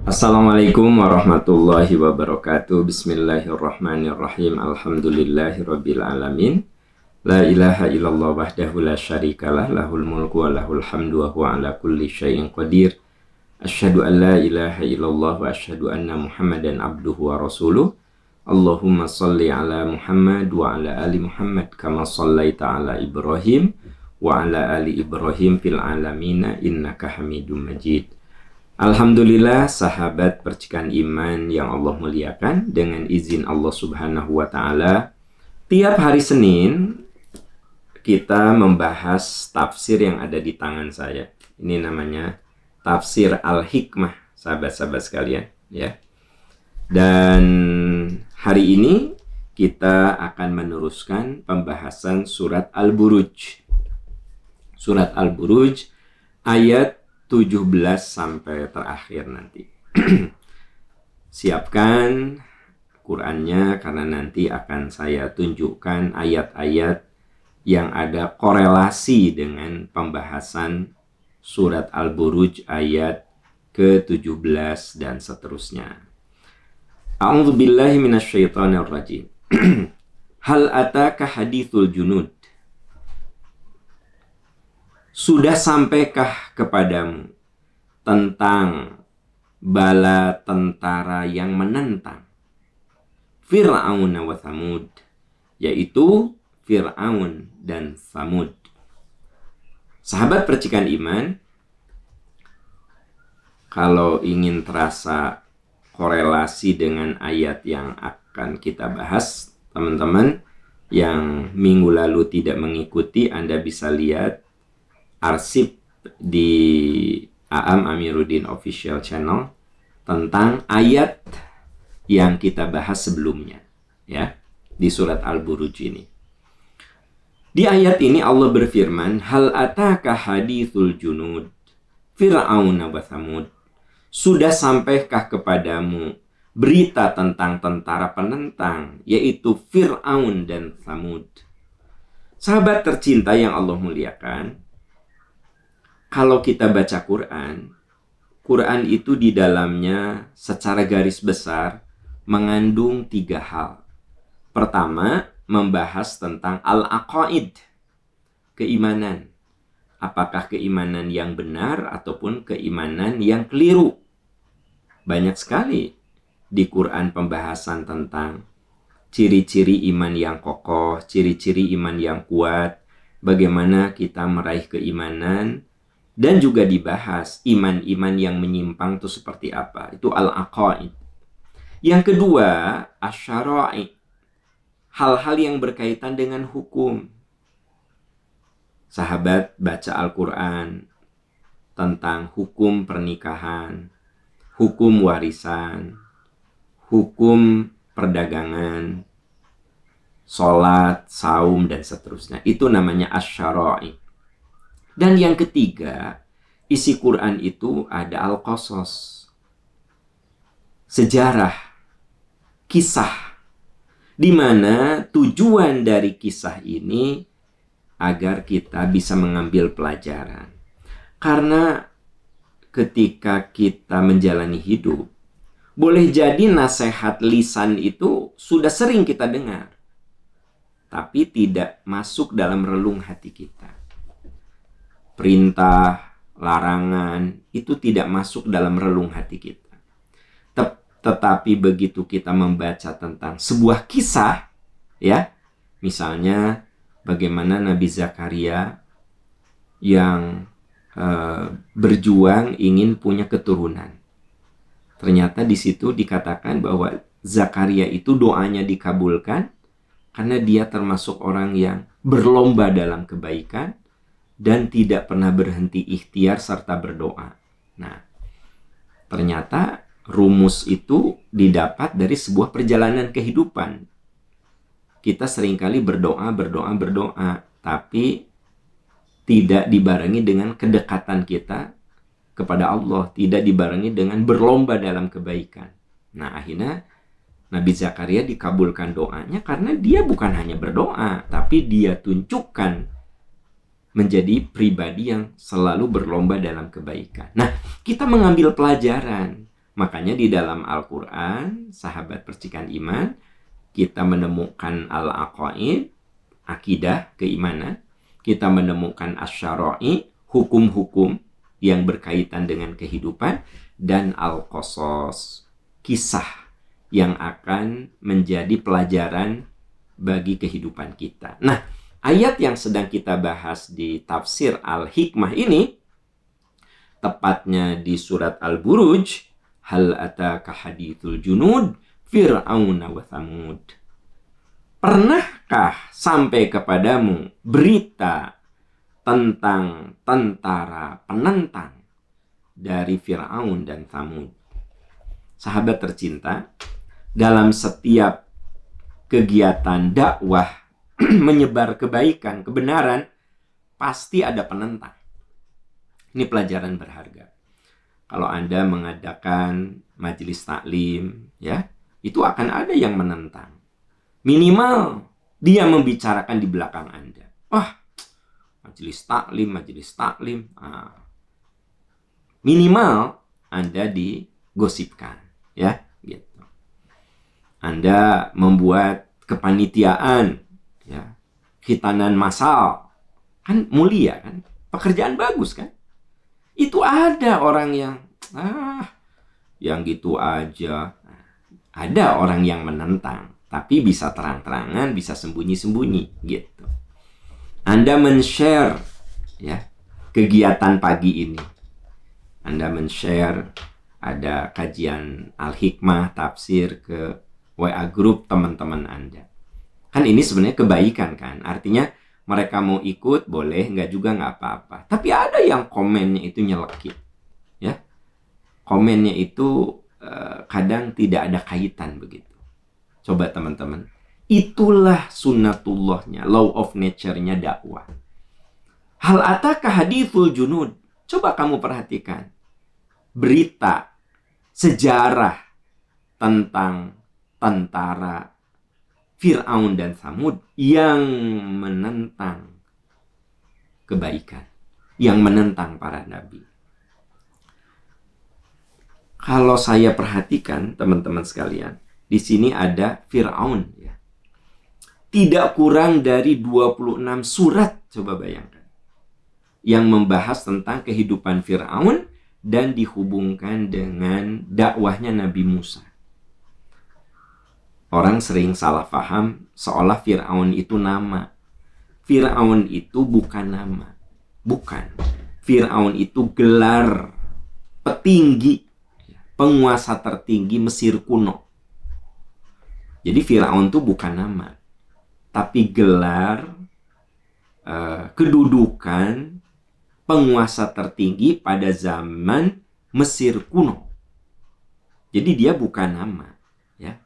Assalamualaikum warahmatullahi wabarakatuh. Bismillahirrahmanirrahim. Alhamdulillahirabbil alamin. La ilaha illallah wahdahu la syarikalah, lahul mulku wa lahul hamdu wa huwa ala kulli syai'in qadir. Asyhadu an la ilaha illallah wa asyhadu anna Muhammadan abduhu wa rasuluh. Allahumma salli ala Muhammad wa ala ali Muhammad kama sallaita ala Ibrahim wa ala ali Ibrahim fil alamina innaka Hamidum Majid. Alhamdulillah, sahabat percikan iman yang Allah muliakan, dengan izin Allah Subhanahu wa Ta'ala, tiap hari Senin kita membahas tafsir yang ada di tangan saya. Ini namanya tafsir Al-Hikmah, sahabat-sahabat sekalian, ya. Dan hari ini kita akan meneruskan pembahasan surat Al-Buruj. Surat Al-Buruj ayat 17 sampai terakhir nanti. Siapkan Qurannya karena nanti akan saya tunjukkan ayat-ayat yang ada korelasi dengan pembahasan surat Al-Buruj ayat ke-17 dan seterusnya. A'udzubillahi minasyaitonirrajim. Hal ataka hadithul junud. Sudah sampaikah kepadamu tentang bala tentara yang menentang Fir'aun wa Thamud, yaitu Fir'aun dan Thamud. Sahabat percikan iman, kalau ingin terasa korelasi dengan ayat yang akan kita bahas, teman-teman yang minggu lalu tidak mengikuti, Anda bisa lihat arsip di Aam Amiruddin Official Channel tentang ayat yang kita bahas sebelumnya, ya, di surat Al-Buruj ini. Di ayat ini Allah berfirman, hal ataka hadithul junud Fir'aun wa Thamud. Sudah sampaikah kepadamu berita tentang tentara penentang, yaitu Fir'aun dan Thamud. Sahabat tercinta yang Allah muliakan, kalau kita baca Quran, Quran itu di dalamnya secara garis besar mengandung 3 hal. Pertama, membahas tentang al-aqaid, keimanan. Apakah keimanan yang benar ataupun keimanan yang keliru. Banyak sekali di Quran pembahasan tentang ciri-ciri iman yang kokoh, ciri-ciri iman yang kuat, bagaimana kita meraih keimanan. Dan juga dibahas iman-iman yang menyimpang itu seperti apa. Itu al-aqaid. Yang kedua, asy-syara'i. Hal-hal yang berkaitan dengan hukum. Sahabat baca Al-Quran tentang hukum pernikahan, hukum warisan, hukum perdagangan, sholat, saum, dan seterusnya. Itu namanya asy-syara'i. Dan yang ketiga, isi Quran itu ada al-qasas, sejarah, kisah, di mana tujuan dari kisah ini agar kita bisa mengambil pelajaran. Karena ketika kita menjalani hidup, boleh jadi nasihat lisan itu sudah sering kita dengar, tapi tidak masuk dalam relung hati kita. Perintah, larangan, itu tidak masuk dalam relung hati kita. Tetapi begitu kita membaca tentang sebuah kisah, ya, misalnya bagaimana Nabi Zakaria yang berjuang ingin punya keturunan. Ternyata di situ dikatakan bahwa Zakaria itu doanya dikabulkan karena dia termasuk orang yang berlomba dalam kebaikan dan tidak pernah berhenti ikhtiar serta berdoa. Nah, ternyata rumus itu didapat dari sebuah perjalanan kehidupan. Kita seringkali berdoa, tapi tidak dibarengi dengan kedekatan kita kepada Allah, tidak dibarengi dengan berlomba dalam kebaikan. Nah, akhirnya Nabi Zakaria dikabulkan doanya karena dia bukan hanya berdoa, tapi dia tunjukkan menjadi pribadi yang selalu berlomba dalam kebaikan. Nah, kita mengambil pelajaran Makanya di dalam Al-Quran, sahabat percikan iman, kita menemukan al-aqaid, akidah, keimanan. Kita menemukan asy-syara'i, hukum-hukum yang berkaitan dengan kehidupan. Dan al-qasas, kisah yang akan menjadi pelajaran bagi kehidupan kita. Nah, ayat yang sedang kita bahas di tafsir Al-Hikmah ini, tepatnya di surat Al-Buruj, hal ataka hadithul junud Fir'auna wa Thamud. Pernahkah sampai kepadamu berita tentang tentara penentang dari Fir'aun dan Thamud? Sahabat tercinta, dalam setiap kegiatan dakwah menyebar kebaikan, kebenaran, pasti ada penentang. Ini pelajaran berharga. Kalau Anda mengadakan majelis taklim, ya, itu akan ada yang menentang. Minimal dia membicarakan di belakang Anda. Wah, majelis taklim. Minimal Anda digosipkan, ya, gitu. Anda membuat kepanitiaan, ya, khitanan massal, kan mulia kan, pekerjaan bagus kan. Itu ada orang yang gitu aja. Ada orang yang menentang, tapi bisa terang-terangan, bisa sembunyi-sembunyi gitu. Anda men-share, ya, kegiatan pagi ini. Anda men-share ada kajian Al-Hikmah, tafsir ke WA group teman-teman Anda. Kan ini sebenarnya kebaikan kan? Artinya mereka mau ikut, boleh, nggak juga nggak apa-apa. Tapi ada yang komennya itu nyelekit. Ya, komennya itu kadang tidak ada kaitan begitu. Coba teman-teman, itulah sunnatullahnya, law of nature-nya dakwah. Hal ataka hadithul junud. Coba kamu perhatikan. Berita, sejarah tentang tentara Fir'aun dan Thamud yang menentang kebaikan, yang menentang para nabi. Kalau saya perhatikan, teman-teman sekalian, di sini ada Fir'aun, ya. Tidak kurang dari 26 surat, coba bayangkan, yang membahas tentang kehidupan Fir'aun dan dihubungkan dengan dakwahnya Nabi Musa. Orang sering salah paham seolah Fir'aun itu nama. Fir'aun itu bukan nama. Bukan. Fir'aun itu gelar petinggi, penguasa tertinggi Mesir kuno. Jadi Fir'aun itu bukan nama, tapi gelar kedudukan penguasa tertinggi pada zaman Mesir kuno. Jadi dia bukan nama, ya.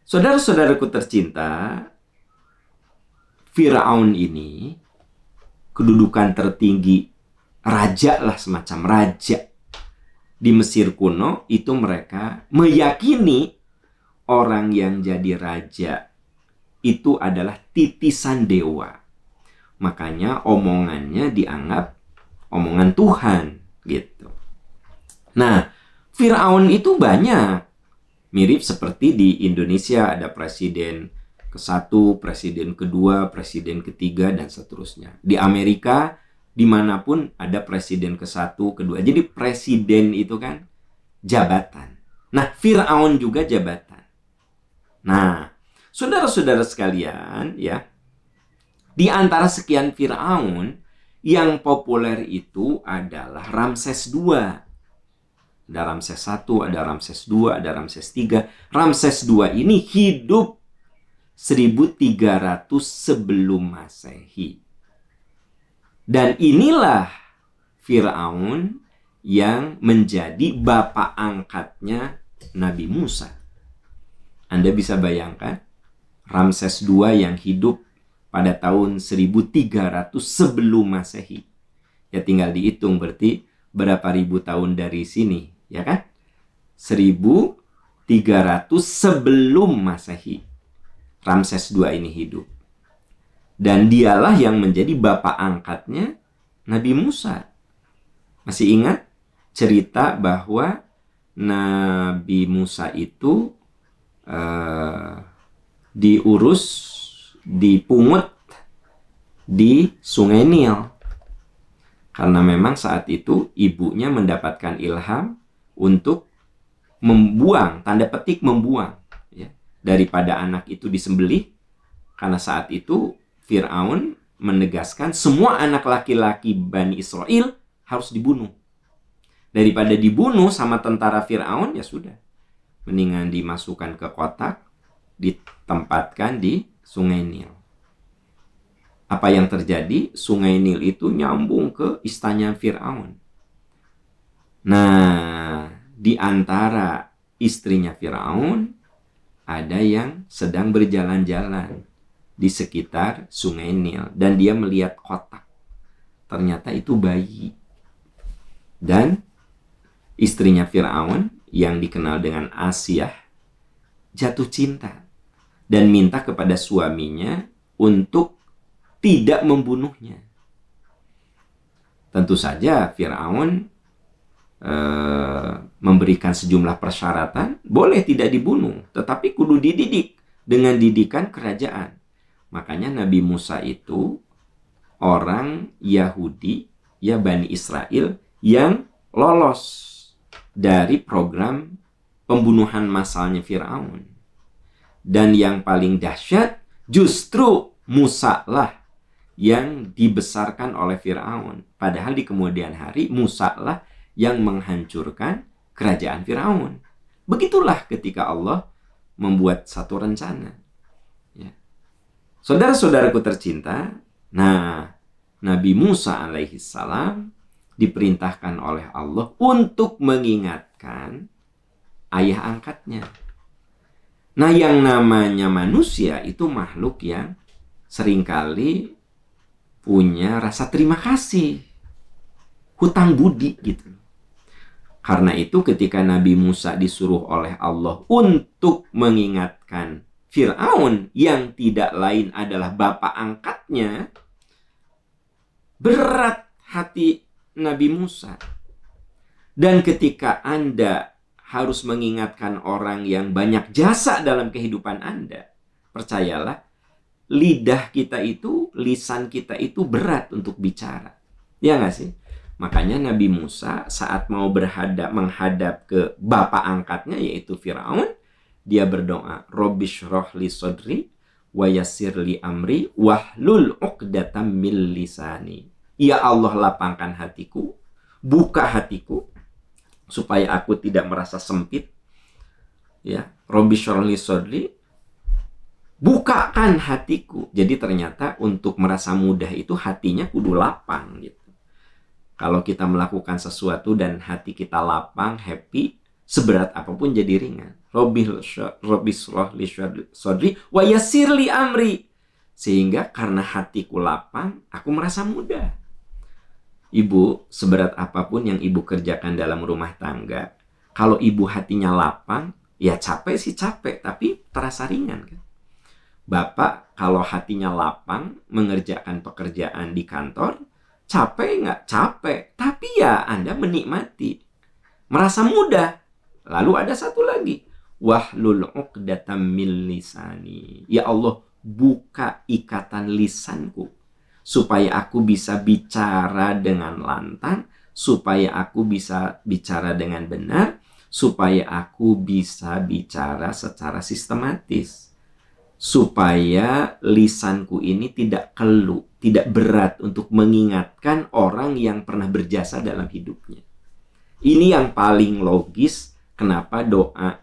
Saudara-saudaraku tercinta, Fir'aun ini kedudukan tertinggi, raja lah, semacam raja di Mesir kuno. Itu mereka meyakini orang yang jadi raja itu adalah titisan dewa. Makanya omongannya dianggap omongan Tuhan gitu. Nah, Fir'aun itu banyak. Mirip seperti di Indonesia ada presiden ke-1, presiden ke-2, presiden ke-3, dan seterusnya. Di Amerika, dimanapun ada presiden ke-1, ke-2. Jadi presiden itu kan jabatan. Nah, Fir'aun juga jabatan. Nah, saudara-saudara sekalian, ya, di antara sekian Fir'aun, yang populer itu adalah Ramses II. Ada Ramses I, ada Ramses II, ada Ramses III. Ramses II ini hidup 1300 sebelum Masehi. Dan inilah Fir'aun yang menjadi bapak angkatnya Nabi Musa. Anda bisa bayangkan Ramses II yang hidup pada tahun 1300 sebelum Masehi. Ya tinggal dihitung berarti berapa ribu tahun dari sini, ya kan? 1300 sebelum Masehi. Ramses II ini hidup. Dan dialah yang menjadi bapak angkatnya Nabi Musa. Masih ingat cerita bahwa Nabi Musa itu diurus, dipungut di Sungai Nil. Karena memang saat itu ibunya mendapatkan ilham untuk membuang, tanda petik membuang, ya, daripada anak itu disembelih. Karena saat itu Fir'aun menegaskan semua anak laki-laki Bani Israel harus dibunuh. Daripada dibunuh sama tentara Fir'aun, ya sudah, mendingan dimasukkan ke kotak, ditempatkan di Sungai Nil. Apa yang terjadi? Sungai Nil itu nyambung ke istana Fir'aun. Nah, di antara istrinya Fir'aun ada yang sedang berjalan-jalan di sekitar Sungai Nil. Dan dia melihat kotak. Ternyata itu bayi. Dan istrinya Fir'aun yang dikenal dengan Asiyah jatuh cinta. Dan minta kepada suaminya untuk tidak membunuhnya. Tentu saja Fir'aun memberikan sejumlah persyaratan. Boleh tidak dibunuh, tetapi kudu dididik dengan didikan kerajaan. Makanya Nabi Musa itu orang Yahudi, ya Bani Israel, yang lolos dari program pembunuhan massalnya Fir'aun. Dan yang paling dahsyat, justru Musa lah yang dibesarkan oleh Fir'aun. Padahal di kemudian hari Musa lah yang menghancurkan kerajaan Fir'aun. Begitulah ketika Allah membuat satu rencana. Ya. Saudara-saudaraku tercinta, nah, Nabi Musa alaihissalam diperintahkan oleh Allah untuk mengingatkan ayah angkatnya. Nah, yang namanya manusia itu makhluk yang seringkali punya rasa terima kasih, hutang budi gitu. Karena itu ketika Nabi Musa disuruh oleh Allah untuk mengingatkan Fir'aun yang tidak lain adalah bapak angkatnya, berat hati Nabi Musa. Dan ketika Anda harus mengingatkan orang yang banyak jasa dalam kehidupan Anda, percayalah, lidah kita itu, lisan kita itu berat untuk bicara. Ya nggak sih? Makanya Nabi Musa saat mau menghadap ke bapak angkatnya, yaitu Fir'aun, dia berdoa, Robbi shrah li sodri, wa yassir li amri, wahlul uqdatam min lisani. Ya Allah, lapangkan hatiku, buka hatiku, supaya aku tidak merasa sempit. Ya, Robbi shrah li sodri, bukakan hatiku. Jadi ternyata untuk merasa mudah itu hatinya kudu lapang gitu. Kalau kita melakukan sesuatu dan hati kita lapang, happy, seberat apapun jadi ringan. Robbi shrah li sodri wa yassir li amri. Sehingga karena hatiku lapang, aku merasa mudah. Ibu, seberat apapun yang ibu kerjakan dalam rumah tangga, kalau ibu hatinya lapang, ya capek sih capek, tapi terasa ringan kan. Bapak kalau hatinya lapang mengerjakan pekerjaan di kantor, capek nggak? Capek. Tapi ya Anda menikmati. Merasa mudah. Lalu ada satu lagi. Wahlul uqdatam min lisani. Ya Allah, buka ikatan lisanku. Supaya aku bisa bicara dengan lantang. Supaya aku bisa bicara dengan benar. Supaya aku bisa bicara secara sistematis. Supaya lisanku ini tidak keluh, tidak berat untuk mengingatkan orang yang pernah berjasa dalam hidupnya. Ini yang paling logis kenapa doa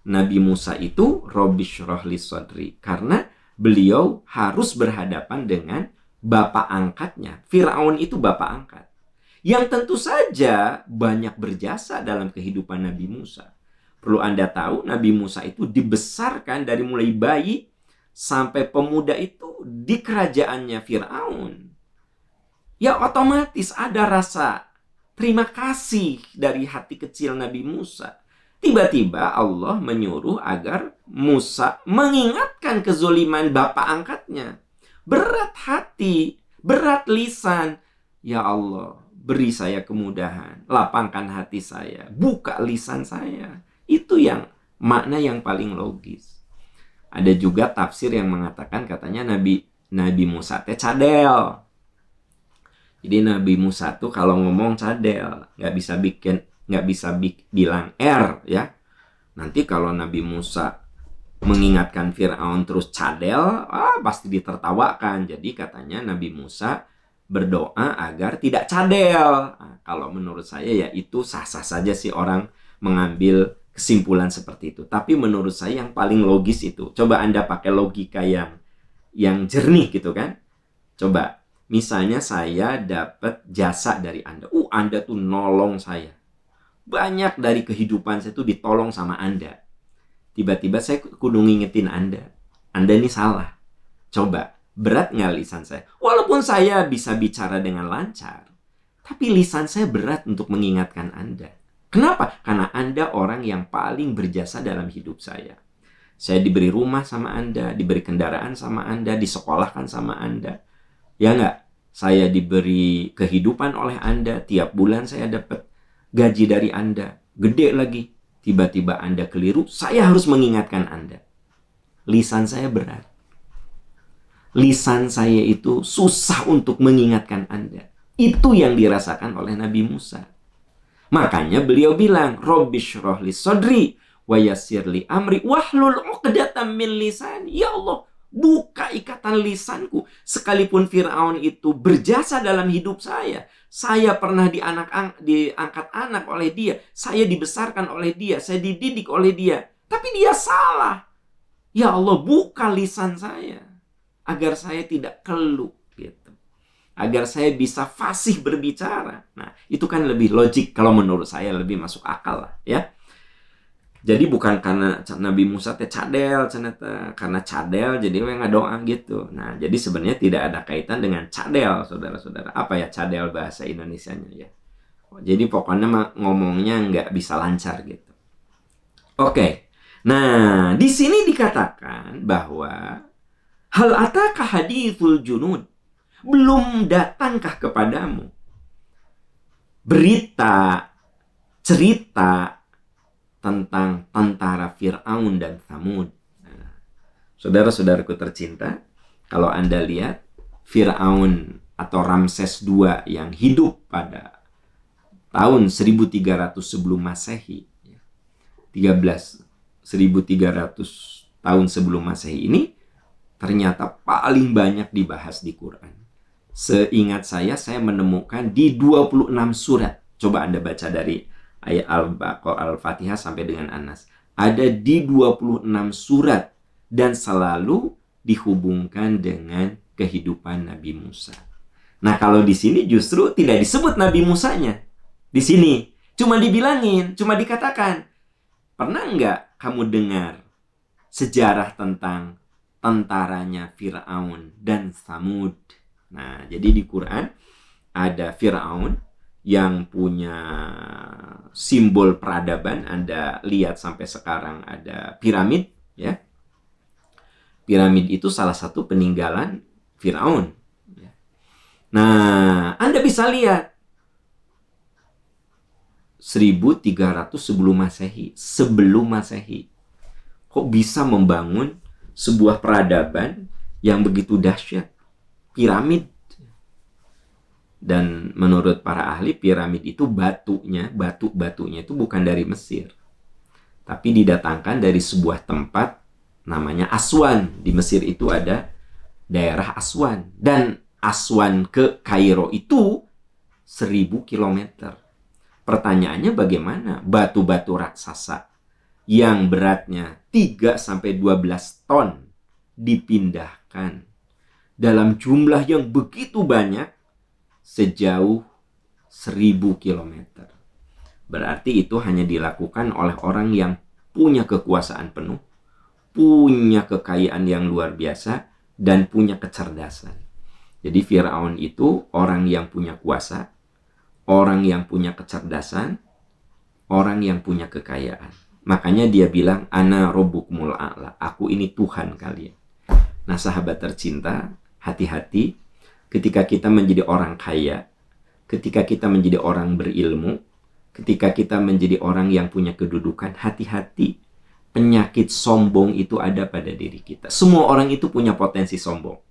Nabi Musa itu Robbi shrah li sodri. Karena beliau harus berhadapan dengan bapak angkatnya. Fir'aun itu bapak angkat. Yang tentu saja banyak berjasa dalam kehidupan Nabi Musa. Perlu Anda tahu, Nabi Musa itu dibesarkan dari mulai bayi sampai pemuda itu di kerajaannya Fir'aun. Ya otomatis ada rasa terima kasih dari hati kecil Nabi Musa. Tiba-tiba Allah menyuruh agar Musa mengingatkan kezoliman bapak angkatnya. Berat hati, berat lisan. Ya Allah, beri saya kemudahan, lapangkan hati saya, buka lisan saya. Itu yang makna yang paling logis. Ada juga tafsir yang mengatakan katanya Nabi Musa teh cadel. Jadi Nabi Musa tuh kalau ngomong cadel, nggak bisa bilang R ya. Nanti kalau Nabi Musa mengingatkan Fir'aun terus cadel, pasti ditertawakan. Jadi katanya Nabi Musa berdoa agar tidak cadel. Nah, kalau menurut saya ya itu sah-sah saja sih orang mengambil kesimpulan seperti itu. Tapi menurut saya yang paling logis itu. Coba Anda pakai logika yang jernih gitu kan. Coba, misalnya saya dapat jasa dari Anda. Anda tuh nolong saya. Banyak dari kehidupan saya tuh ditolong sama Anda. Tiba-tiba saya kudu ngingetin Anda. Anda ini salah. Coba, berat nggak lisan saya? Walaupun saya bisa bicara dengan lancar, tapi lisan saya berat untuk mengingatkan Anda. Kenapa? Karena Anda orang yang paling berjasa dalam hidup saya. Saya diberi rumah sama Anda, diberi kendaraan sama Anda, disekolahkan sama Anda. Ya nggak? Saya diberi kehidupan oleh Anda, tiap bulan saya dapat gaji dari Anda. Gede lagi. Tiba-tiba Anda keliru, saya harus mengingatkan Anda. Lisan saya berat. Lisan saya itu susah untuk mengingatkan Anda. Itu yang dirasakan oleh Nabi Musa. Makanya beliau bilang, Rabbi shrah li sadri wa yassir li amri wahlul 'uqdatam min lisani. Ya Allah, buka ikatan lisanku. Sekalipun Fir'aun itu berjasa dalam hidup saya. Saya pernah diangkat anak oleh dia. Saya dibesarkan oleh dia. Saya dididik oleh dia. Tapi dia salah. Ya Allah, buka lisan saya. Agar saya tidak keluh. Gitu. Agar saya bisa fasih berbicara. Nah, itu kan lebih logik. Kalau menurut saya lebih masuk akal lah. Ya. Jadi bukan karena Nabi Musa teh cadel, karena cadel jadi nggak doa gitu. Nah, jadi sebenarnya tidak ada kaitan dengan cadel, saudara-saudara. Apa ya cadel bahasa Indonesianya ya? Jadi pokoknya ngomongnya nggak bisa lancar gitu. Oke. Nah, di sini dikatakan bahwa hal ataka hadithul junud, belum datangkah kepadamu berita, cerita tentang tentara Fir'aun dan Tsamud. Nah, saudara-saudaraku tercinta, kalau Anda lihat Fir'aun atau Ramses II yang hidup pada tahun 1300 sebelum Masehi, 1300 tahun sebelum Masehi ini ternyata paling banyak dibahas di Quran. Seingat saya menemukan di 26 surat. Coba Anda baca dari ayat Al-Fatihah sampai dengan An-Nas. Ada di 26 surat dan selalu dihubungkan dengan kehidupan Nabi Musa. Nah, kalau di sini justru tidak disebut Nabi Musanya. Di sini cuma dibilangin, cuma dikatakan. Pernah nggak kamu dengar sejarah tentang tentaranya Fir'aun dan Tsamud? Nah, jadi di Quran ada Fir'aun yang punya simbol peradaban. Anda lihat sampai sekarang ada piramid, ya. Piramid itu salah satu peninggalan Fir'aun. Nah, Anda bisa lihat 1300 sebelum Masehi. Sebelum Masehi. Kok bisa membangun sebuah peradaban yang begitu dahsyat? Piramid. Dan menurut para ahli, piramid itu batunya itu bukan dari Mesir. Tapi didatangkan dari sebuah tempat namanya Aswan. Di Mesir itu ada daerah Aswan. Dan Aswan ke Kairo itu 1000 kilometer. Pertanyaannya bagaimana batu-batu raksasa yang beratnya 3-12 ton dipindahkan dalam jumlah yang begitu banyak sejauh 1000 kilometer. Berarti itu hanya dilakukan oleh orang yang punya kekuasaan penuh, punya kekayaan yang luar biasa, dan punya kecerdasan. Jadi Fir'aun itu orang yang punya kuasa, orang yang punya kecerdasan, orang yang punya kekayaan. Makanya dia bilang, Ana Rabbukumul A'la, aku ini Tuhan kalian. Nah, sahabat tercinta, hati-hati ketika kita menjadi orang kaya, ketika kita menjadi orang berilmu, ketika kita menjadi orang yang punya kedudukan, hati-hati. Penyakit sombong itu ada pada diri kita. Semua orang itu punya potensi sombong.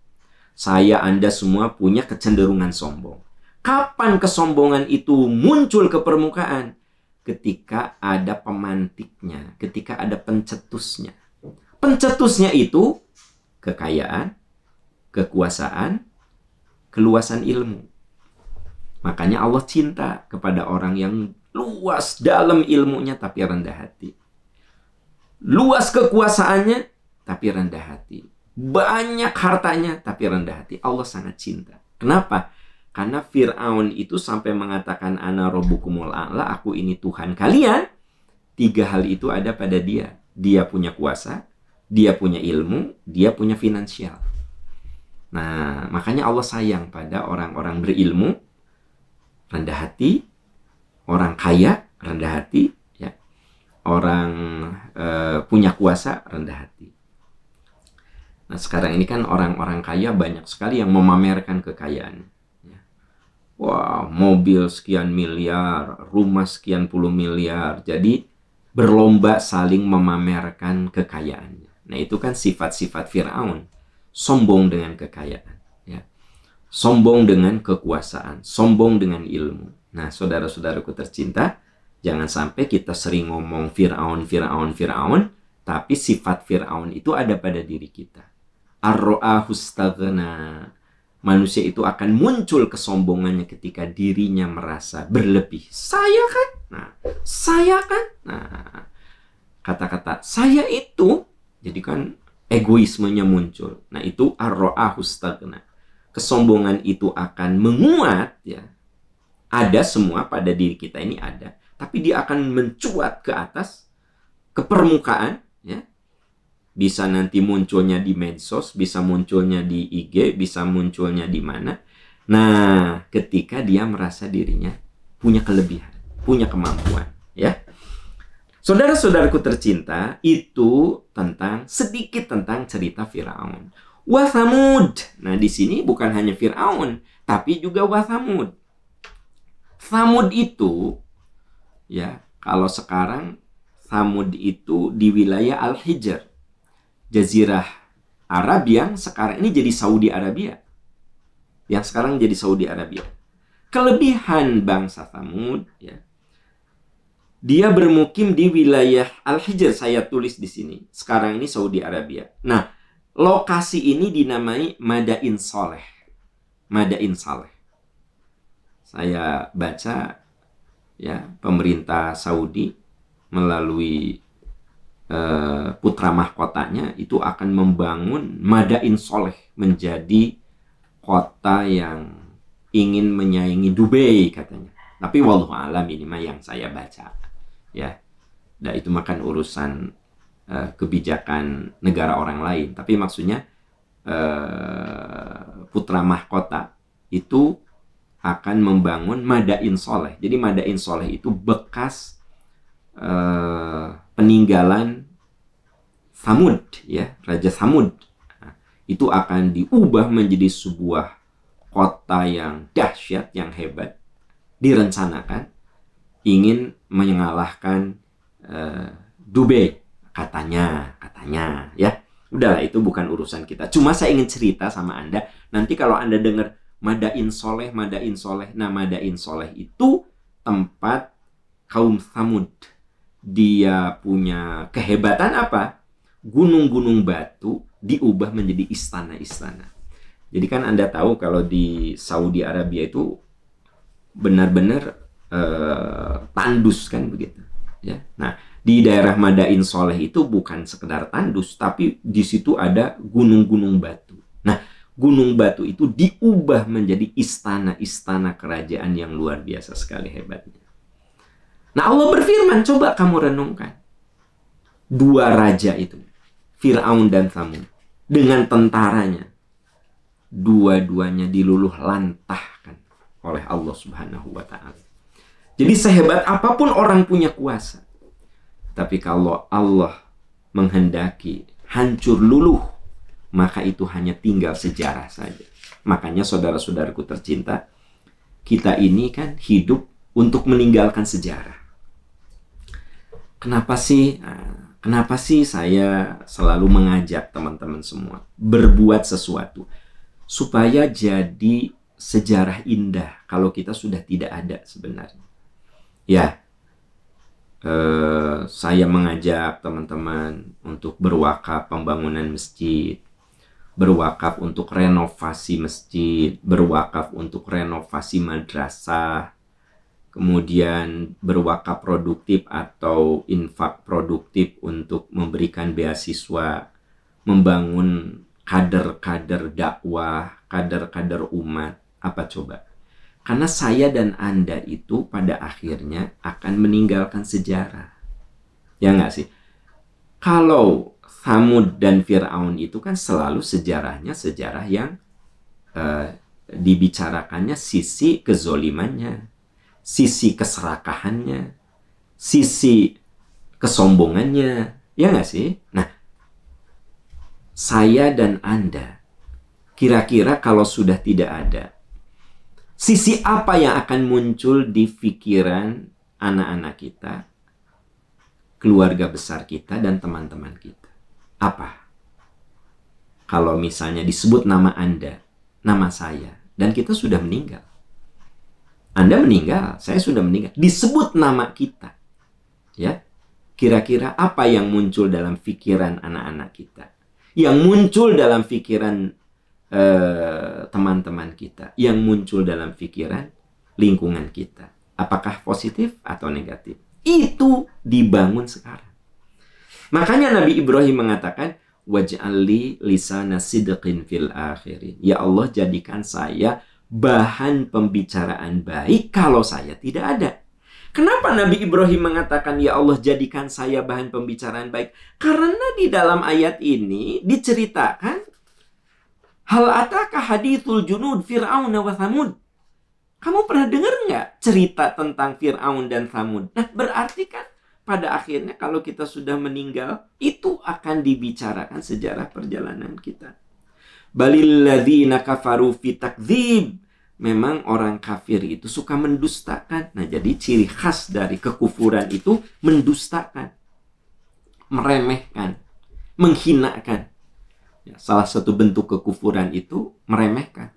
Saya, Anda semua punya kecenderungan sombong. Kapan kesombongan itu muncul ke permukaan? Ketika ada pemantiknya, ketika ada pencetusnya. Pencetusnya itu kekayaan, kekuasaan, keluasan ilmu. Makanya Allah cinta kepada orang yang luas dalam ilmunya tapi rendah hati. Luas kekuasaannya tapi rendah hati. Banyak hartanya tapi rendah hati. Allah sangat cinta. Kenapa? Karena Fir'aun itu sampai mengatakan ana rabbukumul a'la, aku ini Tuhan kalian. 3 hal itu ada pada dia. Dia punya kuasa, dia punya ilmu, dia punya finansial. Nah, makanya Allah sayang pada orang-orang berilmu, rendah hati, orang kaya, rendah hati, ya. Orang punya kuasa, rendah hati. Nah, sekarang ini kan orang-orang kaya banyak sekali yang memamerkan kekayaan. Ya. Wah, mobil sekian miliar, rumah sekian puluh miliar. Jadi, berlomba saling memamerkan kekayaannya. Nah, itu kan sifat-sifat Fir'aun. Sombong dengan kekayaan. Ya. Sombong dengan kekuasaan. Sombong dengan ilmu. Nah, saudara-saudaraku tercinta, jangan sampai kita sering ngomong Fir'aun, Fir'aun, Fir'aun, tapi sifat Fir'aun itu ada pada diri kita. Ar-ra'ahu istaghna. Manusia itu akan muncul kesombongannya ketika dirinya merasa berlebih. Saya kan? Nah, saya kan? Nah, kata-kata saya itu, jadi kan egoismenya muncul. Nah, itu ar-ra'ahu istaghna. Kesombongan itu akan menguat, ya. Ada semua pada diri kita ini ada. Tapi dia akan mencuat ke atas, ke permukaan, ya. Bisa nanti munculnya di medsos, bisa munculnya di IG, bisa munculnya di mana. Nah, ketika dia merasa dirinya punya kelebihan, punya kemampuan, ya. Saudara-saudaraku tercinta, itu sedikit tentang cerita Fir'aun. Wa Thamud. Nah, di sini bukan hanya Fir'aun, tapi juga wa Thamud. Thamud itu, ya, kalau sekarang Thamud itu di wilayah Al-Hijr, Jazirah Arab yang sekarang ini jadi Saudi Arabia. Yang sekarang jadi Saudi Arabia. Kelebihan bangsa Thamud, ya, dia bermukim di wilayah Al-Hijr, saya tulis di sini. Sekarang ini Saudi Arabia. Nah, lokasi ini dinamai Madain Soleh. Madain Saleh. Saya baca, ya, pemerintah Saudi melalui putra mahkotanya itu akan membangun Madain Soleh menjadi kota yang ingin menyaingi Dubai katanya. Tapi wallahu alam, ini mah yang saya baca, ya. Dan itu makan urusan kebijakan negara orang lain. Tapi maksudnya putra mahkota itu akan membangun Madain Soleh. Jadi Madain Soleh itu bekas peninggalan Thamud, ya, Raja Thamud. Nah, itu akan diubah menjadi sebuah kota yang dahsyat, yang hebat. Direncanakan ingin mengalahkan Dubai, katanya, ya. Udahlah, itu bukan urusan kita. Cuma saya ingin cerita sama Anda. Nanti kalau Anda dengar Madain Soleh, Madain Soleh. Nah, Madain Soleh itu tempat kaum Thamud. Dia punya kehebatan apa? Gunung-gunung batu diubah menjadi istana-istana. Jadi kan Anda tahu kalau di Saudi Arabia itu benar-benar tandus kan begitu, ya. Nah, di daerah Madain Soleh itu bukan sekedar tandus, tapi di situ ada gunung-gunung batu. Nah, gunung batu itu diubah menjadi istana-istana kerajaan yang luar biasa sekali hebatnya. Nah, Allah berfirman, coba kamu renungkan. 2 raja itu, Fir'aun dan Thamud, dengan tentaranya, dua-duanya diluluh lantahkan oleh Allah Subhanahu wa Ta'ala. Jadi sehebat apapun orang punya kuasa, tapi kalau Allah menghendaki hancur luluh, maka itu hanya tinggal sejarah saja. Makanya saudara-saudaraku tercinta, kita ini kan hidup untuk meninggalkan sejarah. Kenapa sih saya selalu mengajak teman-teman semua berbuat sesuatu supaya jadi sejarah indah kalau kita sudah tidak ada sebenarnya. Ya, saya mengajak teman-teman untuk berwakaf pembangunan masjid, berwakaf untuk renovasi masjid, berwakaf untuk renovasi madrasah, kemudian berwakaf produktif atau infak produktif untuk memberikan beasiswa, membangun kader-kader dakwah, kader-kader umat. Apa coba? Karena saya dan Anda itu pada akhirnya akan meninggalkan sejarah. Ya nggak sih? Kalau Tsamud dan Fir'aun itu kan selalu sejarahnya sejarah yang dibicarakannya sisi kezolimannya, sisi keserakahannya, sisi kesombongannya. Ya nggak sih? Nah, saya dan Anda, kira-kira kalau sudah tidak ada, sisi apa yang akan muncul di pikiran anak-anak kita, keluarga besar kita, dan teman-teman kita? Apa? Kalau misalnya disebut nama Anda, nama saya, dan kita sudah meninggal. Anda meninggal, saya sudah meninggal. Disebut nama kita. Ya, kira-kira apa yang muncul dalam pikiran anak-anak kita? Yang muncul dalam pikiran teman-teman kita? Yang muncul dalam pikiran lingkungan kita? Apakah positif atau negatif? Itu dibangun sekarang. Makanya Nabi Ibrahim mengatakan, waj'alli lisana sidqin fil akhirin. Ya Allah, jadikan saya bahan pembicaraan baik kalau saya tidak ada. Kenapa Nabi Ibrahim mengatakan, ya Allah, jadikan saya bahan pembicaraan baik? Karena di dalam ayat ini diceritakan, hal ataka hadithul junud Fir'aun wa Tsamud. Kamu pernah dengar nggak cerita tentang Fir'aun dan Tsamud? Nah, berarti kan pada akhirnya kalau kita sudah meninggal, itu akan dibicarakan sejarah perjalanan kita. Balil ladzina kafaru fi takdzib. Memang orang kafir itu suka mendustakan. Nah, jadi ciri khas dari kekufuran itu mendustakan, meremehkan, menghinakan. Ya, salah satu bentuk kekufuran itu meremehkan.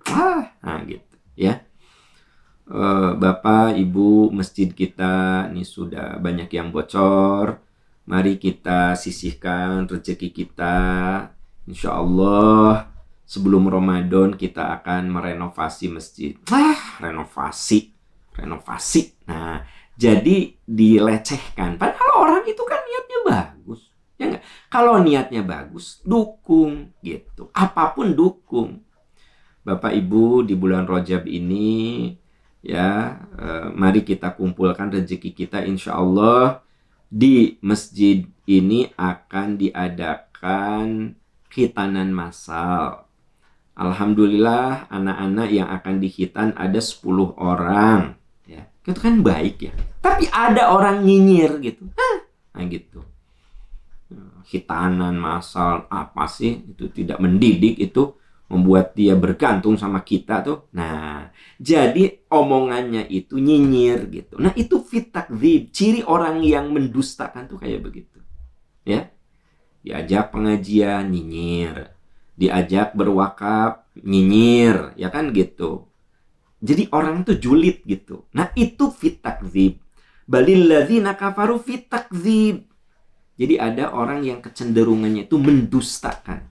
Nah gitu ya. Bapak, Ibu, masjid kita ini sudah banyak yang bocor. Mari kita sisihkan rezeki kita. Insya Allah sebelum Ramadan kita akan merenovasi masjid. Renovasi. Nah, jadi dilecehkan. Padahal orang itu kan niatnya bagus. Ya enggak? Kalau niatnya bagus, dukung gitu. Apapun dukung. Bapak Ibu, di bulan Rajab ini ya, mari kita kumpulkan rezeki kita. Insya Allah di masjid ini akan diadakan khitanan massal. Alhamdulillah anak-anak yang akan dikhitan ada 10 orang. Ya, itu kan baik ya. Tapi ada orang nyinyir gitu. Nah gitu. Khitanan massal apa sih? Itu tidak mendidik, itu membuat dia bergantung sama kita tuh. Nah, jadi omongannya itu nyinyir gitu. Nah, itu fit takdzib. Ciri orang yang mendustakan tuh kayak begitu. Ya. Diajak pengajian, nyinyir. Diajak berwakaf, nyinyir, ya kan gitu. Jadi orang tuh julid gitu. Nah, itu fit takdzib. Balil ladzina kafaru fit takdzib. Jadi ada orang yang kecenderungannya itu mendustakan,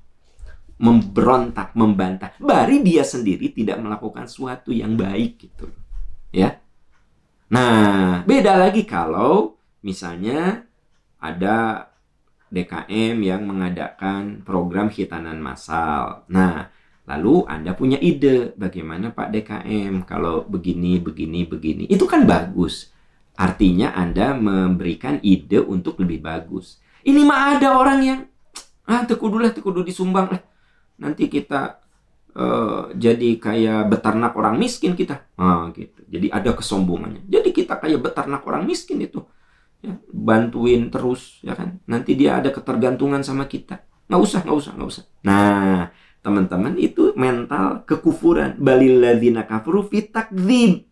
memberontak, membantah. Bari dia sendiri tidak melakukan sesuatu yang baik gitu. Ya. Nah, beda lagi kalau misalnya ada DKM yang mengadakan program khitanan massal. Nah, lalu Anda punya ide, bagaimana Pak DKM kalau begini. Itu kan bagus. Artinya Anda memberikan ide untuk lebih bagus. Ini mah ada orang yang tekudu disumbang lah. Nanti kita jadi kayak beternak orang miskin kita. Gitu. Jadi ada kesombongannya. Jadi kita kayak beternak orang miskin itu. Ya, bantuin terus, ya kan. Nanti dia ada ketergantungan sama kita. Nggak usah. Nah, teman-teman, itu mental kekufuran. Balil ladzina kafaru fit takdzib.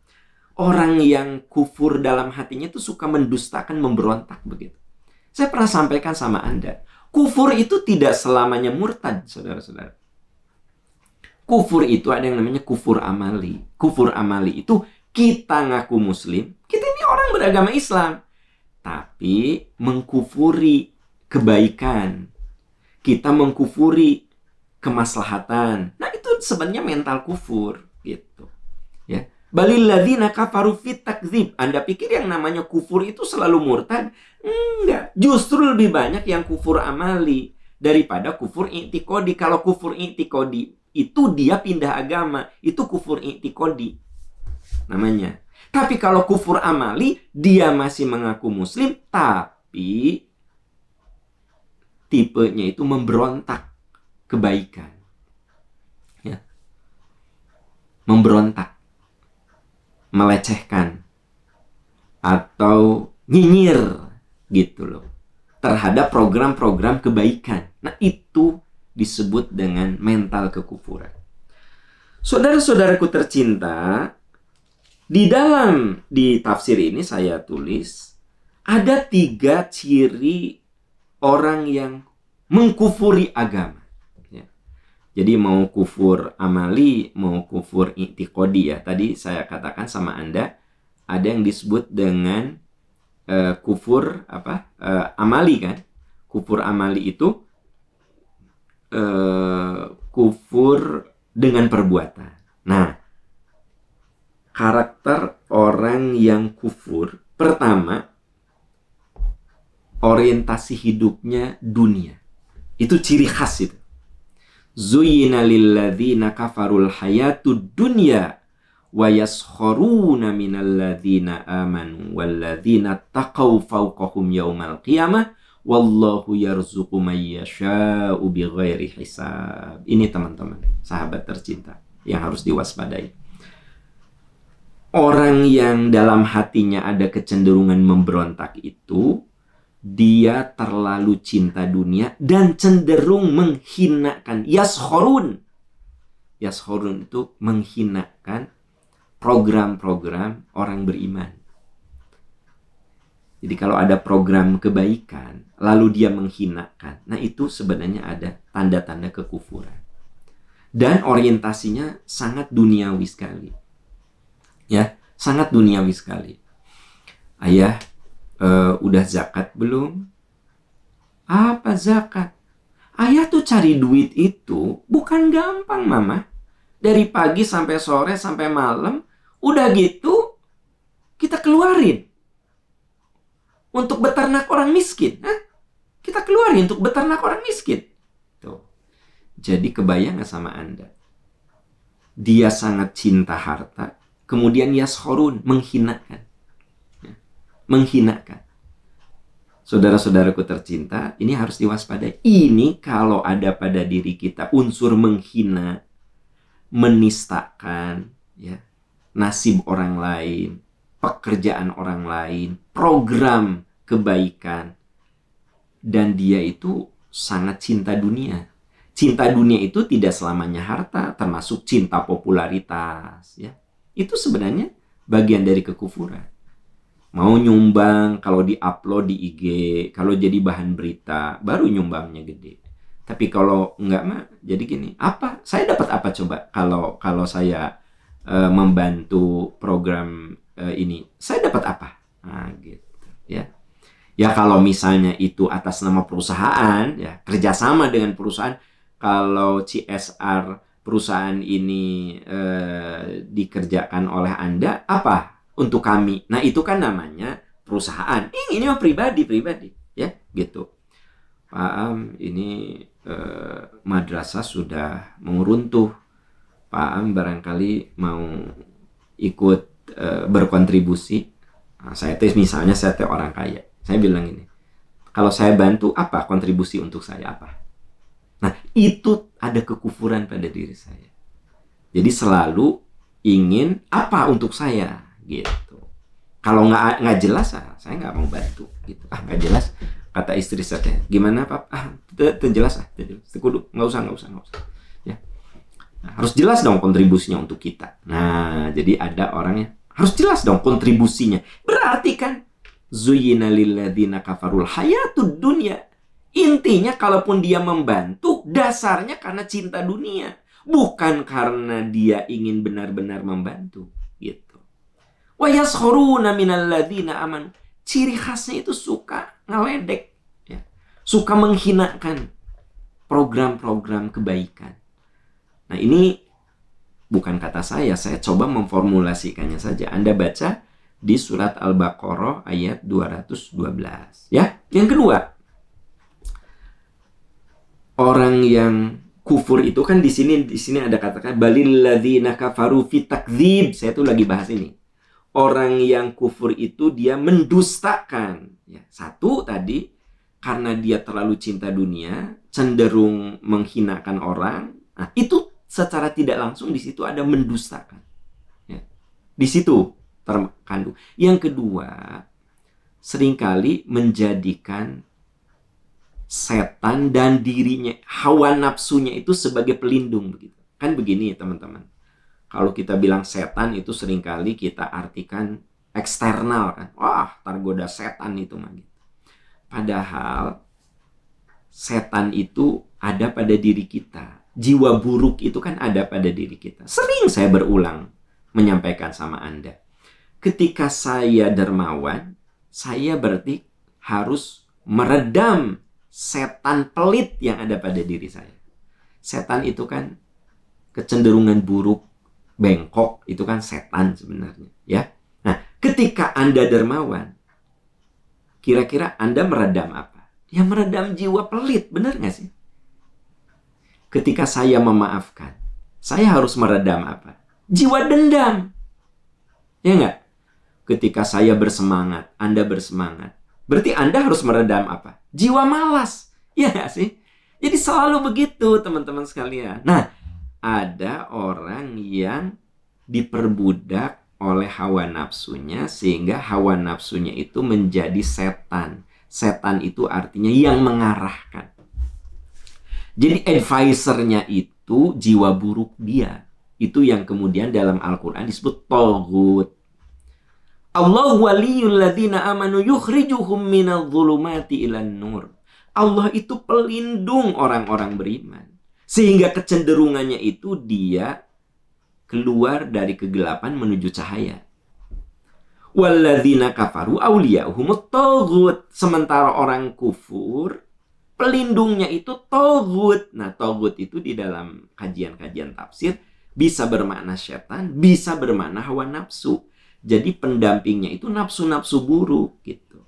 Orang yang kufur dalam hatinya itu suka mendustakan, memberontak begitu. Saya pernah sampaikan sama Anda, kufur itu tidak selamanya murtad, saudara-saudara. Kufur itu ada yang namanya kufur amali. Kufur amali itu kita ngaku muslim, kita ini orang beragama Islam, tapi mengkufuri kebaikan. Kita mengkufuri kemaslahatan. Nah, itu sebenarnya mental kufur gitu. Ya. Balil ladzina kafaru fit takdzib. Anda pikir yang namanya kufur itu selalu murtad? Enggak. Justru lebih banyak yang kufur amali daripada kufur i'tiqadi. Kalau kufur i'tiqadi itu dia pindah agama, itu kufur i'tiqadi namanya. Tapi kalau kufur amali, dia masih mengaku muslim, tapi tipenya itu memberontak kebaikan. Ya. Memberontak, melecehkan, atau nyinyir gitu loh terhadap program-program kebaikan. Nah, itu disebut dengan mental kekufuran. Saudara-saudaraku tercinta, di tafsir ini saya tulis ada 3 ciri orang yang mengkufuri agama. Ya. Jadi mau kufur amali, mau kufur i'tiqadi ya. Tadi saya katakan sama Anda, ada yang disebut dengan kufur amali kan. Kufur amali itu kufur dengan perbuatan. Nah, karakter orang yang kufur, pertama, orientasi hidupnya dunia. Itu ciri khas itu. Zuyyina lilladzina kafarul hayatud dunya wa yaskharuna minal ladzina amanu walladzina taqaw fawqahum yaumal qiyamah wallahu yarzuqu may yasha'u bighairi hisab. Ini teman-teman, sahabat tercinta yang harus diwaspadai. Orang yang dalam hatinya ada kecenderungan memberontak itu, dia terlalu cinta dunia dan cenderung menghinakan. Yaskhorun. Yaskhorun itu menghinakan program-program orang beriman. Jadi kalau ada program kebaikan, lalu dia menghinakan. Nah, itu sebenarnya ada tanda-tanda kekufuran. Dan orientasinya sangat duniawi sekali. Ya, sangat duniawi sekali. Ayah, udah zakat belum? Apa zakat? Ayah tuh cari duit itu bukan gampang, Mama. Dari pagi sampai sore sampai malam, udah gitu kita keluarin untuk beternak orang miskin. Kita keluarin untuk beternak orang miskin. Tuh. Jadi kebayang gak sama Anda? Dia sangat cinta harta, kemudian yashorun, menghinakan. Menghinakan. Saudara-saudaraku tercinta, ini harus diwaspadai. Ini kalau ada pada diri kita unsur menghina, menistakan, ya, nasib orang lain, pekerjaan orang lain, program kebaikan, dan dia itu sangat cinta dunia. Cinta dunia itu tidak selamanya harta, termasuk cinta popularitas, ya. Itu sebenarnya bagian dari kekufuran. Mau nyumbang, kalau di-upload di IG, kalau jadi bahan berita, baru nyumbangnya gede. Tapi kalau enggak mah, jadi gini, apa? Saya dapat apa coba kalau saya membantu program ini? Saya dapat apa? Nah, gitu, ya. Ya kalau misalnya itu atas nama perusahaan, ya kerjasama dengan perusahaan. Kalau CSR perusahaan ini dikerjakan oleh Anda, apa? Untuk kami. Nah, itu kan namanya perusahaan. Ini mah pribadi, ya, gitu. Pak Am, ini madrasah sudah mau runtuh. Pak Am barangkali mau ikut berkontribusi. Nah, saya orang kaya. Saya bilang ini, kalau saya bantu, apa kontribusi untuk saya? Apa? Nah, itu ada kekufuran pada diri saya. Jadi selalu ingin apa untuk saya, gitu. Kalau nggak jelas, saya nggak mau bantu, gitu. Nggak jelas, kata istri saya. Gimana, Pak? Terjelas, kudu nggak usah. Ya. Nah, harus jelas dong kontribusinya untuk kita. Nah, jadi ada orangnya, Harus jelas dong kontribusinya. Berarti kan zuyyina lilladzina kafarul hayatud dunya. Intinya kalaupun dia membantu, dasarnya karena cinta dunia, bukan karena dia ingin benar-benar membantu, gitu. Wa yaskharuna minalladzina amanu. Ciri khasnya itu suka ngeledek, ya. Suka menghinakan program-program kebaikan. Nah, ini bukan kata saya coba memformulasikannya saja. Anda baca di surat Al-Baqarah ayat 212, ya. Yang kedua, orang yang kufur itu kan di sini ada katakan balil ladzina kafaru fi takdzib. Saya tuh lagi bahas ini. Orang yang kufur itu dia mendustakan, ya. Satu tadi karena dia terlalu cinta dunia, cenderung menghinakan orang. Nah, itu secara tidak langsung di situ ada mendustakan, ya. Di situ terkandung. Yang kedua, seringkali menjadikan setan dan dirinya, hawa nafsunya itu sebagai pelindung, begitu. Kan begini, teman-teman. Kalau kita bilang setan itu seringkali kita artikan eksternal, kan. Wah, tergoda setan itu mah, gitu. Padahal setan itu ada pada diri kita. Jiwa buruk itu kan ada pada diri kita. Sering saya berulang menyampaikan sama Anda. Ketika saya dermawan, saya berarti harus meredam setan pelit yang ada pada diri saya. Setan itu kan kecenderungan buruk, bengkok, itu kan setan sebenarnya, ya. Nah, ketika Anda dermawan, kira-kira Anda meredam apa? Ya meredam jiwa pelit, benar nggak sih? Ketika saya memaafkan, saya harus meredam apa? Jiwa dendam. Ya nggak? Ketika saya bersemangat, Anda bersemangat, berarti Anda harus meredam apa? Jiwa malas. Ya nggak sih? Jadi selalu begitu, teman-teman sekalian. Nah, ada orang yang diperbudak oleh hawa nafsunya, sehingga hawa nafsunya itu menjadi setan. Setan itu artinya yang mengarahkan. Jadi advisernya itu jiwa buruk dia. Itu yang kemudian dalam Al-Quran disebut taghut. Allah waliyul ladzina amanu yukhrijuhum minadh dhulumati ilan nur. Allah itu pelindung orang-orang beriman. Sehingga kecenderungannya itu dia keluar dari kegelapan menuju cahaya. Walladzina kafaru awliya'uhumut taghut. Sementara orang kufur, pelindungnya itu taghut. Nah, taghut itu di dalam kajian-kajian tafsir bisa bermakna setan, bisa bermakna hawa nafsu. Jadi pendampingnya itu nafsu-nafsu buruk, gitu.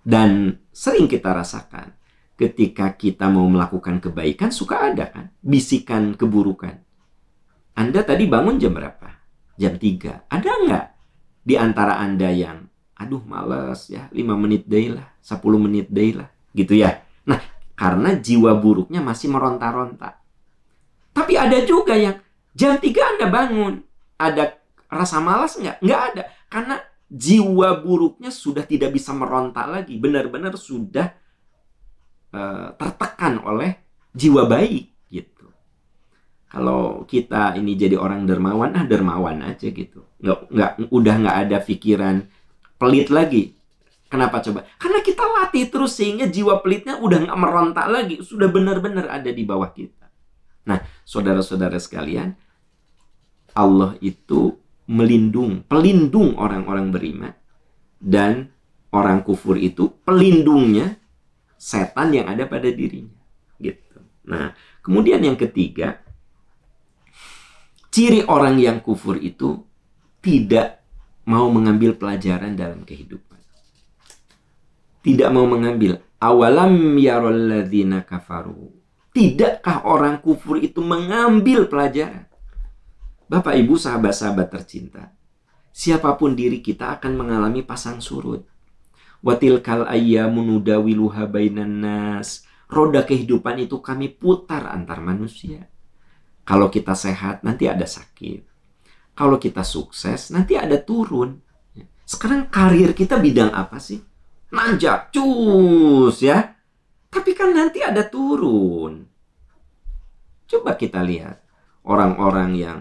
Dan sering kita rasakan ketika kita mau melakukan kebaikan, suka ada kan bisikan keburukan. Anda tadi bangun jam berapa? Jam 3. Ada nggak di antara Anda yang, aduh males ya, 5 menit deh lah, 10 menit deh lah, gitu ya. Nah, karena jiwa buruknya masih meronta-ronta. Tapi ada juga yang jam 3 Anda bangun, ada rasa malas nggak? Nggak ada. Karena jiwa buruknya sudah tidak bisa meronta lagi. Benar-benar sudah tertekan oleh jiwa baik, gitu. Kalau kita ini jadi orang dermawan, dermawan aja gitu. Udah nggak ada pikiran pelit lagi. Kenapa coba? Karena kita latih terus sehingga jiwa pelitnya udah nggak merontak lagi. Sudah benar-benar ada di bawah kita. Nah, saudara-saudara sekalian, Allah itu pelindung orang-orang beriman. Dan orang kufur itu pelindungnya setan yang ada pada dirinya, gitu. Nah, kemudian yang ketiga, ciri orang yang kufur itu tidak mau mengambil pelajaran dalam kehidupan. Tidak mau mengambil. Awalam yaralladzina kafaru. Tidakkah orang kufur itu mengambil pelajaran? Bapak, Ibu, sahabat-sahabat tercinta, siapapun diri kita akan mengalami pasang surut. Watilkal ayyamu nudawiluha bainan nas. Roda kehidupan itu kami putar antar manusia. Kalau kita sehat, nanti ada sakit. Kalau kita sukses, nanti ada turun. Sekarang karir kita bidang apa sih? Nanjak, cus ya. Tapi kan nanti ada turun. Coba kita lihat orang-orang yang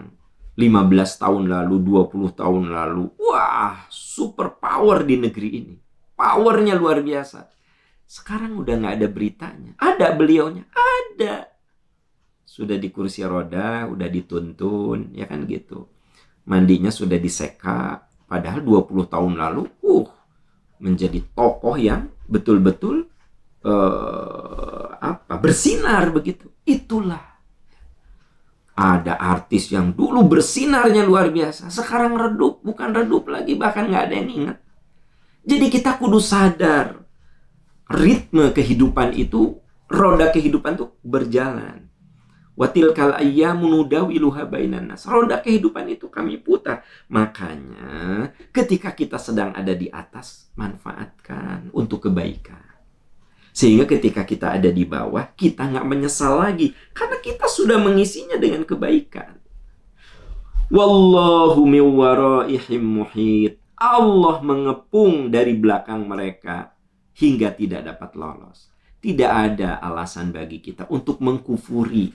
15 tahun lalu, 20 tahun lalu. Wah, super power di negeri ini. Powernya luar biasa. Sekarang udah nggak ada beritanya. Ada beliaunya? Ada. Sudah di kursi roda, udah dituntun, ya kan gitu. Mandinya sudah diseka. Padahal 20 tahun lalu, menjadi tokoh yang betul-betul bersinar begitu. Itulah. Ada artis yang dulu bersinarnya luar biasa, sekarang redup, bukan redup lagi, bahkan nggak ada yang ingat. Jadi kita kudu sadar, ritme kehidupan itu, roda kehidupan itu berjalan. Watilkal ayyamu nudawiluha bainan nas. Roda kehidupan itu kami putar. Makanya ketika kita sedang ada di atas, manfaatkan untuk kebaikan. Sehingga ketika kita ada di bawah, kita nggak menyesal lagi. Karena kita sudah mengisinya dengan kebaikan. Wallahu min waraihim muhit. Allah mengepung dari belakang mereka hingga tidak dapat lolos. Tidak ada alasan bagi kita untuk mengkufuri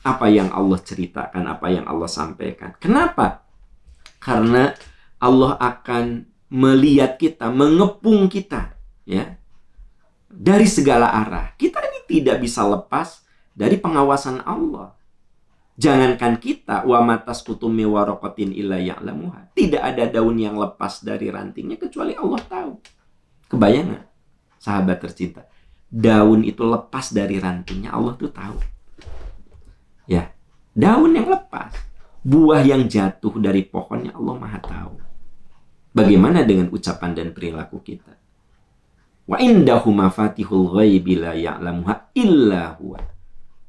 apa yang Allah ceritakan, apa yang Allah sampaikan. Kenapa? Karena Allah akan melihat kita, mengepung kita, ya, dari segala arah. Kita ini tidak bisa lepas dari pengawasan Allah. Jangankan kita, wa matas kutumi warokotin illa ya'lamuha. Tidak ada daun yang lepas dari rantingnya kecuali Allah tahu. Kebayang nggak, sahabat tercinta? Daun itu lepas dari rantingnya, Allah tuh tahu. Ya, daun yang lepas, buah yang jatuh dari pohonnya, Allah Maha tahu. Bagaimana dengan ucapan dan perilaku kita? Wa indahu mafatihul ghaibi la ya'lamuha illa huwa.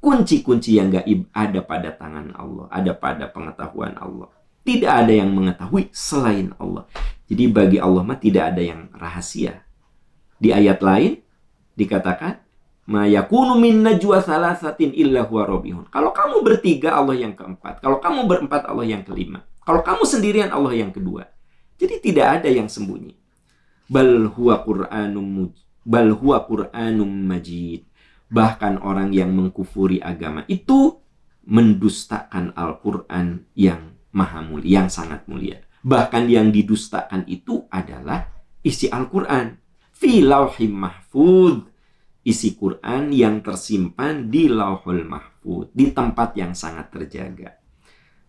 Kunci-kunci yang gaib ada pada tangan Allah, ada pada pengetahuan Allah. Tidak ada yang mengetahui selain Allah. Jadi bagi Allah mah tidak ada yang rahasia. Di ayat lain dikatakan, ma yakunu min najwa thalathatin illa huwa rabihun. Kalau kamu bertiga, Allah yang keempat. Kalau kamu berempat, Allah yang kelima. Kalau kamu sendirian, Allah yang kedua. Jadi tidak ada yang sembunyi. Bal huwa Qur'anum majid. Bahkan orang yang mengkufuri agama itu mendustakan Al-Quran yang maha mulia, yang sangat mulia. Bahkan yang didustakan itu adalah isi Al-Quran. Fi lauhim mahfud. Isi Quran yang tersimpan di lauhul mahfud, di tempat yang sangat terjaga.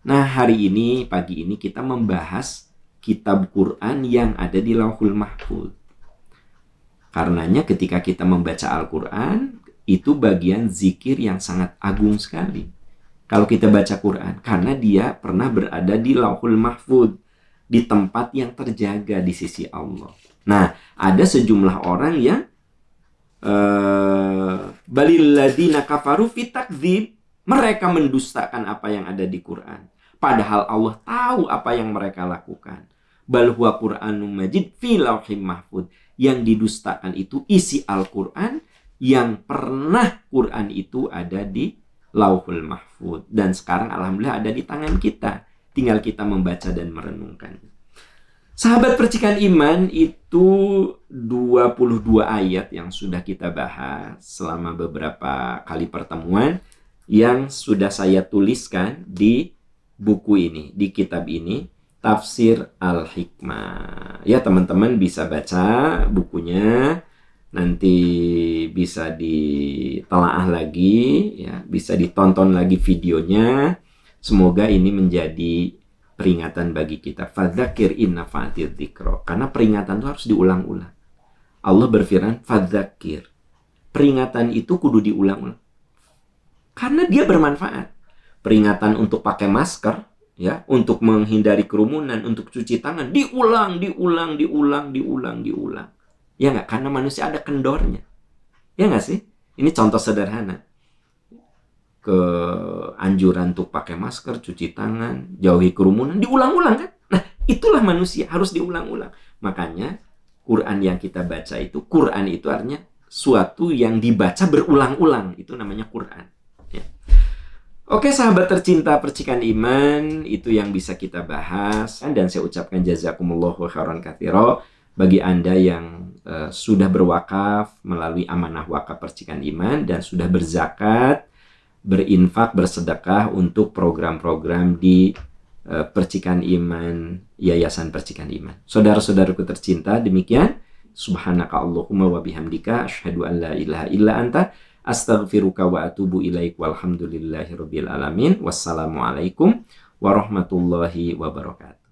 Nah, hari ini, pagi ini kita membahas kitab Quran yang ada di lauhul mahfud. Karenanya ketika kita membaca Al-Quran, itu bagian zikir yang sangat agung sekali. Kalau kita baca Quran, karena dia pernah berada di lauhul mahfud, di tempat yang terjaga di sisi Allah. Nah, ada sejumlah orang yang balilladina kafaru fi takdzib, mereka mendustakan apa yang ada di Quran, padahal Allah tahu apa yang mereka lakukan. Bal huwa Qur'anum majid fi lauhim mahfud. Yang didustakan itu isi Al-Quran yang pernah Quran itu ada di lauhul mahfud, dan sekarang alhamdulillah ada di tangan kita, tinggal kita membaca dan merenungkan. Sahabat percikan iman, itu 22 ayat yang sudah kita bahas selama beberapa kali pertemuan yang sudah saya tuliskan di buku ini, di kitab ini, Tafsir Al-Hikmah. Ya, teman-teman bisa baca bukunya, nanti bisa ditelaah lagi, ya, bisa ditonton lagi videonya. Semoga ini menjadi peringatan bagi kita. Fadzakir inna fa'atir dzikra. Karena peringatan itu harus diulang-ulang. Allah berfirman, fadzakir. Peringatan itu kudu diulang-ulang. Karena dia bermanfaat. Peringatan untuk pakai masker, ya, untuk menghindari kerumunan, untuk cuci tangan, diulang. Ya nggak? Karena manusia ada kendornya. Ya nggak sih? Ini contoh sederhana. Anjuran untuk pakai masker, cuci tangan, jauhi kerumunan, diulang-ulang kan? Nah, itulah manusia, harus diulang-ulang. Makanya, Quran yang kita baca itu, Quran itu artinya suatu yang dibaca berulang-ulang. Itu namanya Quran. Ya. Oke, sahabat tercinta percikan iman, itu yang bisa kita bahas. Dan saya ucapkan jazakumullahu khairan katsira bagi Anda yang sudah berwakaf melalui amanah wakaf percikan iman dan sudah berzakat, berinfak, bersedekah untuk program-program di Percikan Iman, Yayasan Percikan Iman. Saudara-saudaraku tercinta, demikian. Subhanaka Allahumma wa bihamdika asyhadu an la ilaha illa anta astaghfiruka wa atubu ilaik walhamdulillahi rabbil alamin. Wassalamualaikum warahmatullahi wabarakatuh.